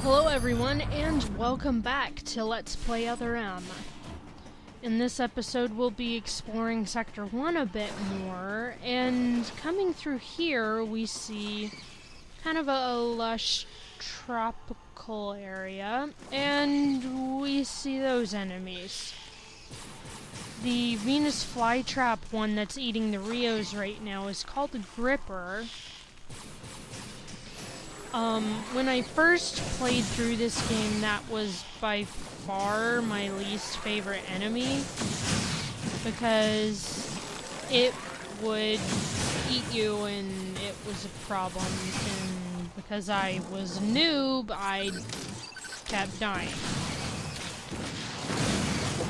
Hello everyone, and welcome back to Let's Play Other M. In this episode, we'll be exploring Sector 1 a bit more, and coming through here, we see kind of a lush tropical area, and we see those enemies. The Venus flytrap one that's eating the Rios right now is called a Gripper. When I first played through this game, that was by far my least favorite enemy, because it would eat you and it was a problem, and because I was a noob, I kept dying.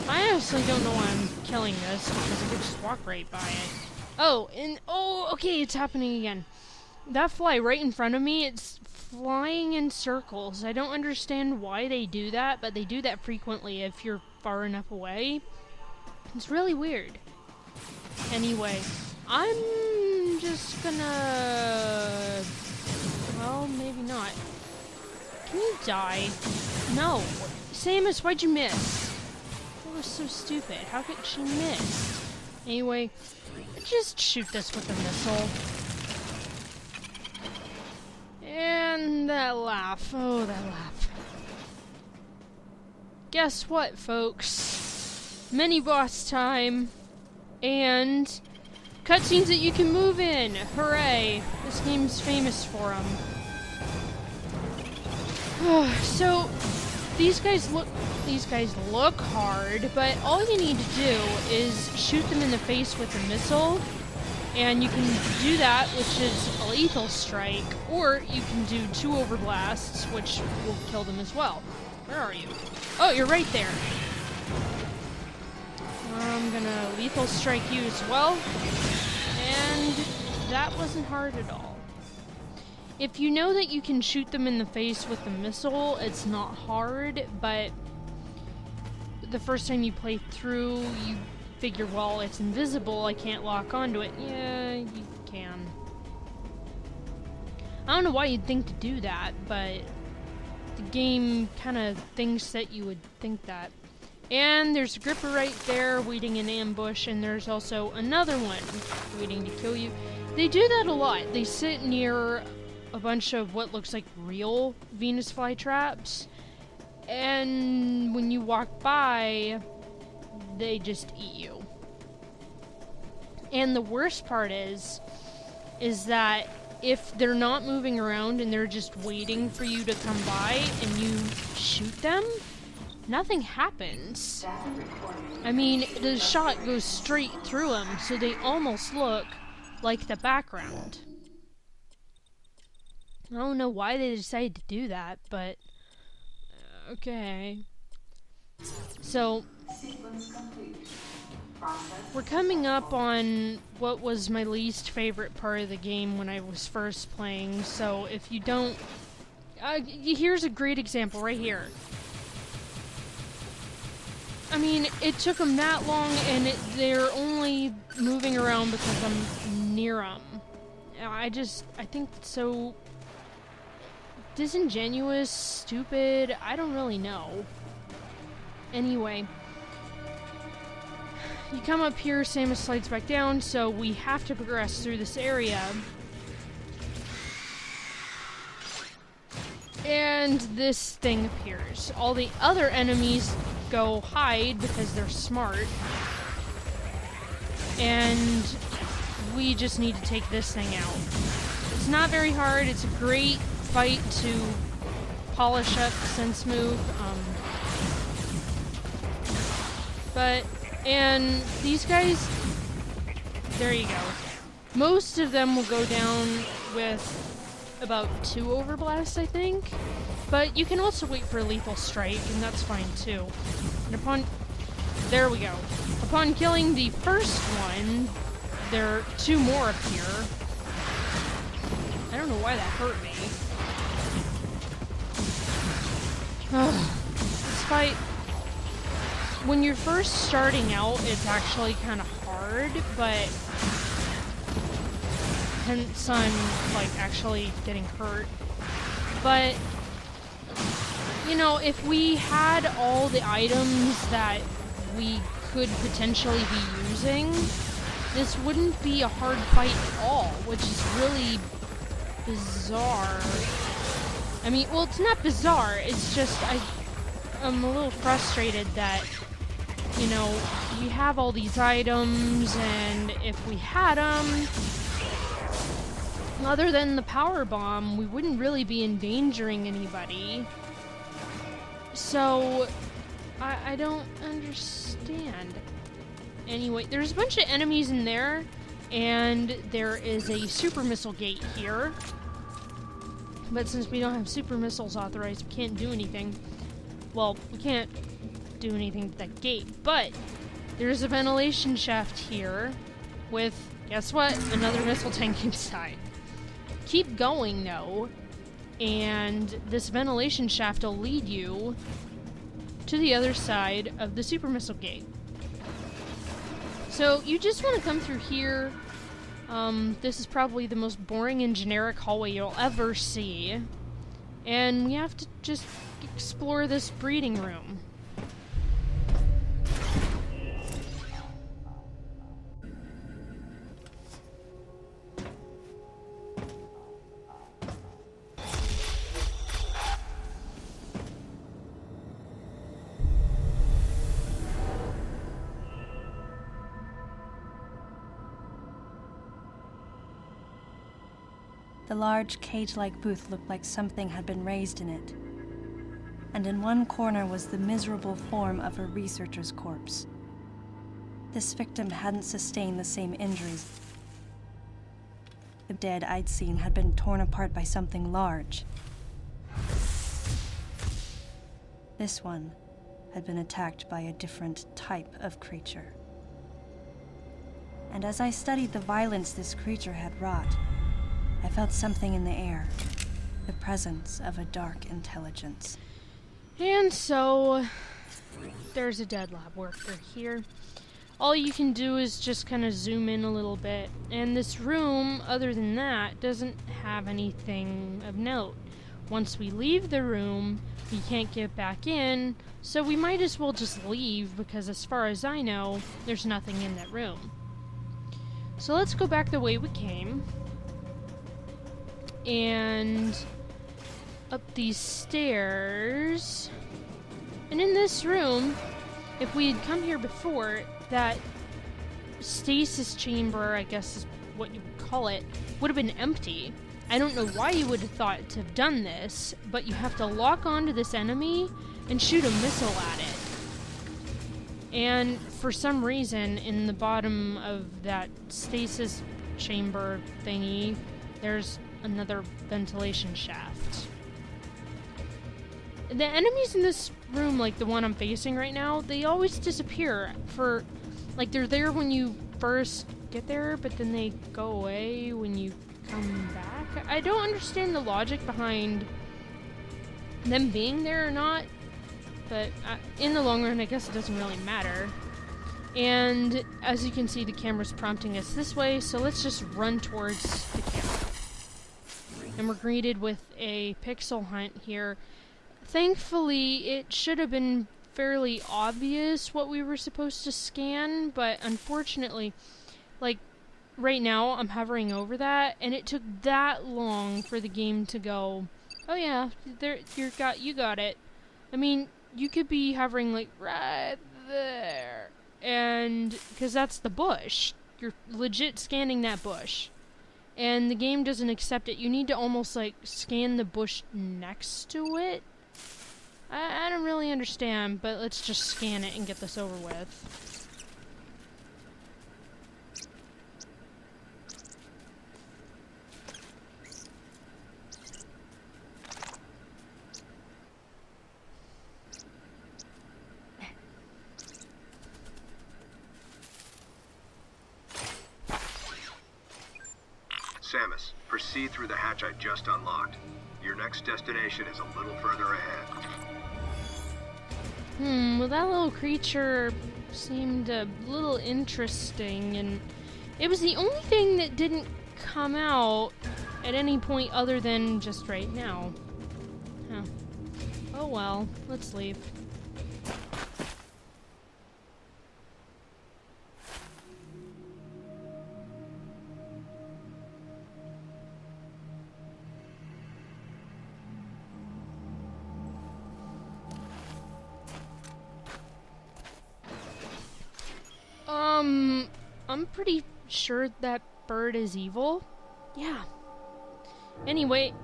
I honestly don't know why I'm killing this, because I could just walk right by it. Oh, okay, it's happening again. That fly right in front of me, it's flying in circles. I don't understand why they do that, but they do that frequently if you're far enough away. It's really weird. Anyway, I'm just gonna... well, maybe not. Can you die? No. Samus, why'd you miss? That was so stupid. How could she miss? Anyway, just shoot this with a missile. And that laugh. Oh, that laugh. Guess what, folks? Mini-boss time. And cutscenes that you can move in. Hooray. This game's famous for them. So, these guys look hard, but all you need to do is shoot them in the face with a missile. And you can do that, which is a lethal strike, or you can do 2 overblasts, which will kill them as well. Where are you? Oh, you're right there. I'm gonna lethal strike you as well. And that wasn't hard at all. If you know that you can shoot them in the face with a missile, it's not hard, but the first time you play through, you figure, well, it's invisible, I can't lock onto it. Yeah, you can. I don't know why you'd think to do that, but the game kind of thinks that you would think that. And there's a Gripper right there waiting in ambush, and there's also another one waiting to kill you. They do that a lot. They sit near a bunch of what looks like real Venus flytraps, and when you walk by, they just eat you. And the worst part is that if they're not moving around and they're just waiting for you to come by and you shoot them, nothing happens. I mean, the shot goes straight through them, so they almost look like the background. I don't know why they decided to do that, but okay. So, we're coming up on what was my least favorite part of the game when I was first playing, so if you don't... here's a great example right here. I mean, it took them that long, and they're only moving around because I'm near them. I think it's so disingenuous, stupid, I don't really know. Anyway, you come up here, Samus slides back down, so we have to progress through this area. And this thing appears. All the other enemies go hide because they're smart. And we just need to take this thing out. It's not very hard, it's a great fight to polish up the sense move. And these guys, there you go. Most of them will go down with about 2 overblasts, I think. But you can also wait for a lethal strike, and that's fine too. And there we go. Upon killing the first one, there are 2 more appear. I don't know why that hurt me. This fight, when you're first starting out, it's actually kind of hard, but hence I'm, like, actually getting hurt. But you know, if we had all the items that we could potentially be using, this wouldn't be a hard fight at all, which is really bizarre. I mean, well, it's not bizarre, it's just I'm a little frustrated that, you know, we have all these items, and if we had them, other than the power bomb, we wouldn't really be endangering anybody. So, I don't understand. Anyway, there's a bunch of enemies in there, and there is a super missile gate here. But since we don't have super missiles authorized, we can't do anything. Well, we can't do anything with that gate, but there's a ventilation shaft here with, guess what? Another missile tank inside. Keep going, though, and this ventilation shaft will lead you to the other side of the super missile gate. So you just want to come through here. This is probably the most boring and generic hallway you'll ever see. And we have to just explore this breeding room. The large, cage-like booth looked like something had been raised in it. And in one corner was the miserable form of a researcher's corpse. This victim hadn't sustained the same injuries. The dead I'd seen had been torn apart by something large. This one had been attacked by a different type of creature. And as I studied the violence this creature had wrought, I felt something in the air, the presence of a dark intelligence. And so, there's a dead lab worker here. All you can do is just kind of zoom in a little bit, and this room, other than that, doesn't have anything of note. Once we leave the room, we can't get back in, so we might as well just leave, because as far as I know, there's nothing in that room. So let's go back the way we came. And up these stairs. And in this room, if we had come here before, that stasis chamber, I guess is what you would call it, would have been empty. I don't know why you would have thought to have done this, but you have to lock onto this enemy and shoot a missile at it. And for some reason, in the bottom of that stasis chamber thingy, there's another ventilation shaft. The enemies in this room, like the one I'm facing right now, they always disappear for, like, they're there when you first get there, but then they go away when you come back. I don't understand the logic behind them being there or not, but in the long run, I guess it doesn't really matter. And as you can see, the camera's prompting us this way, so let's just run towards the camera. And we're greeted with a pixel hunt here. Thankfully, it should have been fairly obvious what we were supposed to scan, but unfortunately, like, right now I'm hovering over that, and it took that long for the game to go, oh yeah, there, you got it. I mean, you could be hovering, like, right there, and, because that's the bush. You're legit scanning that bush. And the game doesn't accept it. You need to almost, like, scan the bush next to it. I don't really understand, but let's just scan it and get this over with. Samus, proceed through the hatch I just unlocked. Your next destination is a little further ahead. Well, that little creature seemed a little interesting, and it was the only thing that didn't come out at any point other than just right now. Huh. Oh, Oh well, let's leave. I'm pretty sure that bird is evil. Yeah. Anyway,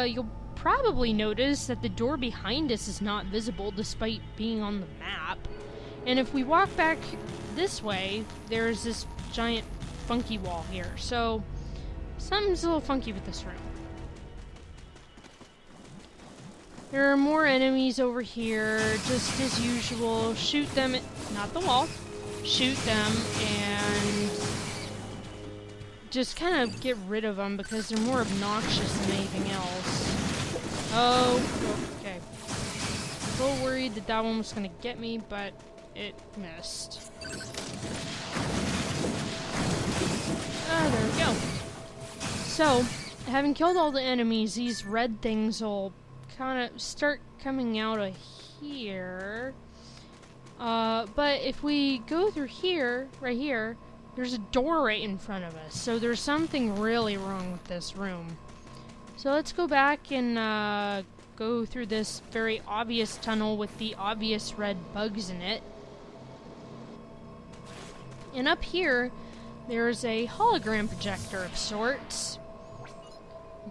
you'll probably notice that the door behind us is not visible despite being on the map. And if we walk back this way, there's this giant funky wall here. So, something's a little funky with this room. There are more enemies over here, just as usual. Shoot them at, not the wall. Shoot them and just kind of get rid of them because they're more obnoxious than anything else. Oh, okay. A little worried that that one was gonna get me, but it missed. Ah, there we go. So, having killed all the enemies, these red things will kind of start coming out of here. But if we go through here, right here, there's a door right in front of us. So there's something really wrong with this room. So let's go back and go through this very obvious tunnel with the obvious red bugs in it. And up here, there's a hologram projector of sorts.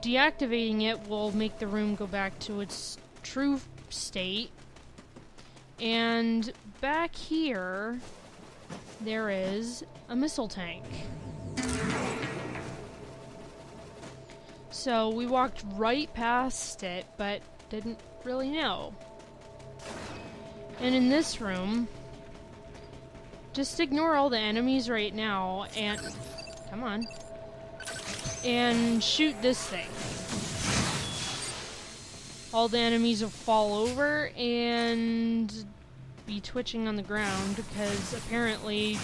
Deactivating it will make the room go back to its true state. And back here, there is a missile tank. So we walked right past it, but didn't really know. And in this room, just ignore all the enemies right now and... Come on. And shoot this thing. All the enemies will fall over and be twitching on the ground because apparently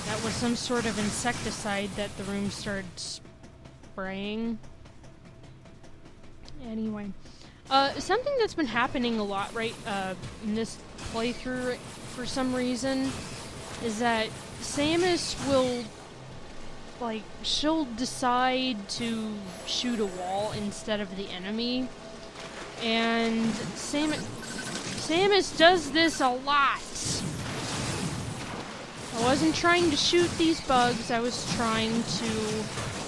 that was some sort of insecticide that the room started spraying. Anyway, something that's been happening a lot in this playthrough for some reason is that Samus will, like, she'll decide to shoot a wall instead of the enemy. And Samus does this a lot. I wasn't trying to shoot these bugs, I was trying to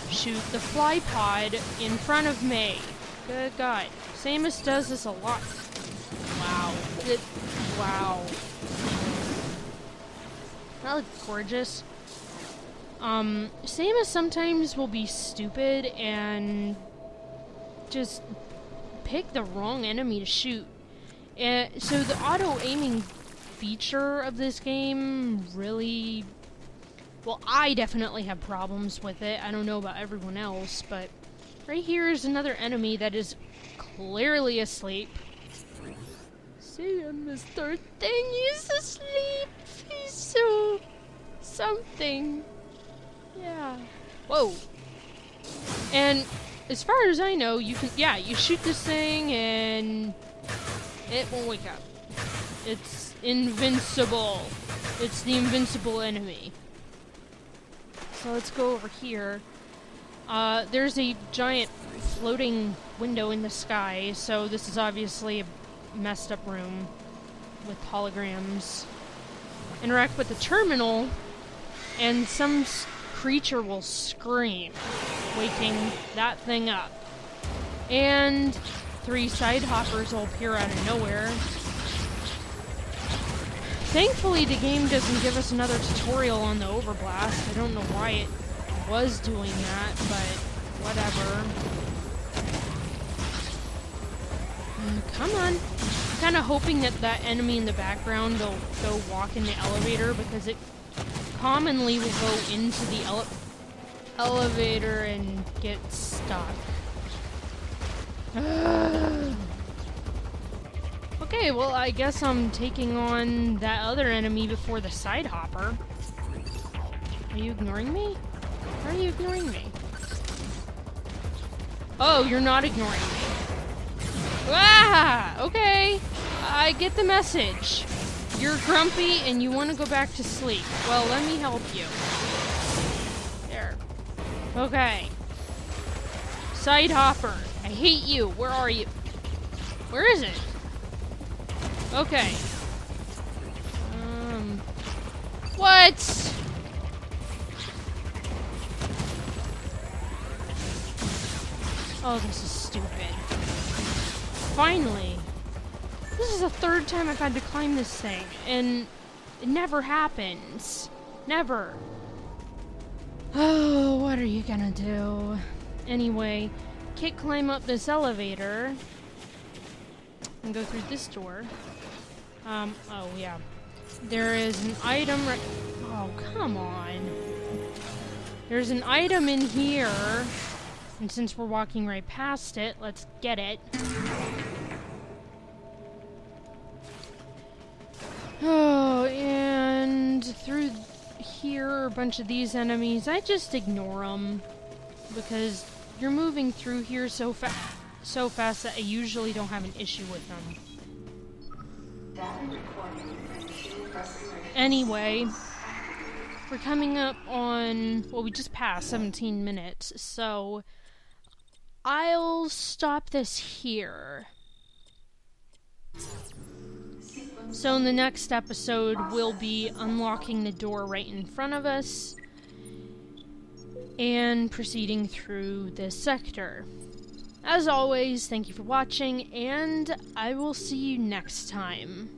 shoot the fly pod in front of me. Good God. Samus does this a lot. Wow. Wow. That looks gorgeous. Samus sometimes will be stupid and just pick the wrong enemy to shoot. And so the auto-aiming feature of this game really... Well, I definitely have problems with it. I don't know about everyone else, but right here is another enemy that is clearly asleep. See, Mr. Thing, he's asleep. He's so... something. Yeah. Whoa. And as far as I know, you can, yeah, you shoot this thing and it won't wake up. It's invincible. It's the invincible enemy. So let's go over here. There's a giant floating window in the sky, so this is obviously a messed up room with holograms. Interact with the terminal, and some creature will scream, waking that thing up. And 3 Sidehoppers will appear out of nowhere. Thankfully, the game doesn't give us another tutorial on the overblast. I don't know why it was doing that, but whatever. Come on. I'm kind of hoping that that enemy in the background will go walk in the elevator, because it commonly will go into the elevator and get stuck. Okay, well, I guess I'm taking on that other enemy before the Sidehopper. Are you ignoring me? Why are you ignoring me? Oh, you're not ignoring me. Ah! Okay. I get the message. You're grumpy and you want to go back to sleep. Well, let me help you. There. Okay. Sidehopper. I hate you. Where are you? Where is it? Okay. What? Oh, this is stupid. Finally. This is the third time I've had to climb this thing, and it never happens. Never. Oh, what are you gonna do? Anyway, can't climb up this elevator and go through this door. Oh yeah. There is an item right... Oh, come on. There's an item in here, and since we're walking right past it, let's get it. Oh, and through here are a bunch of these enemies. I just ignore them because you're moving through here so fast that I usually don't have an issue with them. Anyway, we're coming up on, well, we just passed 17 minutes, so I'll stop this here. So in the next episode, we'll be unlocking the door right in front of us and proceeding through this sector. As always, thank you for watching, and I will see you next time.